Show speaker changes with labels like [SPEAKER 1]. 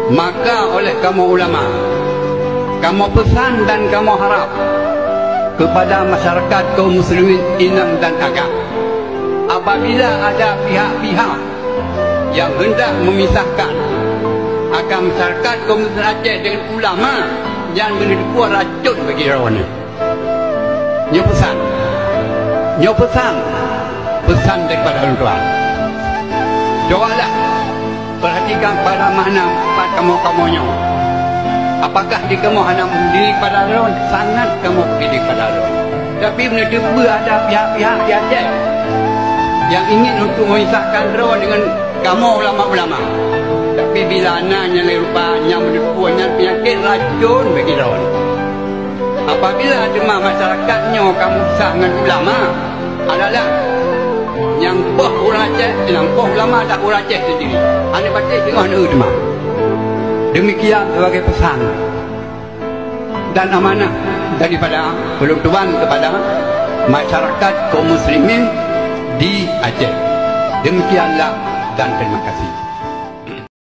[SPEAKER 1] Maka oleh kamu ulama, kamu pesan dan kamu harap kepada masyarakat kaum muslimin Inang dan Agam, apabila ada pihak-pihak yang hendak memisahkan akan masyarakat kaum muslimin Aceh dengan ulama, yang menikuah racun bagi rawan. Nyo pesan daripada orang tua. Cobalah perhatikan pada mana kamu-kamunya. Apakah di kamu hanya mendiri pada rawan, sangat kamu pilih pada rawan. Tapi menurut ada pihak-pihak di Aceh yang ingin untuk memisahkan rawan dengan kamu ulama-ulama. Tapi bila anaknya rupanya menikuahnya penyakit racun bagi rawan. Apabila cuma masyarakatnya kamu pisah dengan ulama, adalah yang poh orang Aceh, yang poh ulama tak orang Aceh sendiri. Ane baca dengan ulama. Demikian sebagai pesan dan amanah daripada Peluk Tuan kepada masyarakat kaum muslimin di Aceh. Demikianlah dan terima kasih.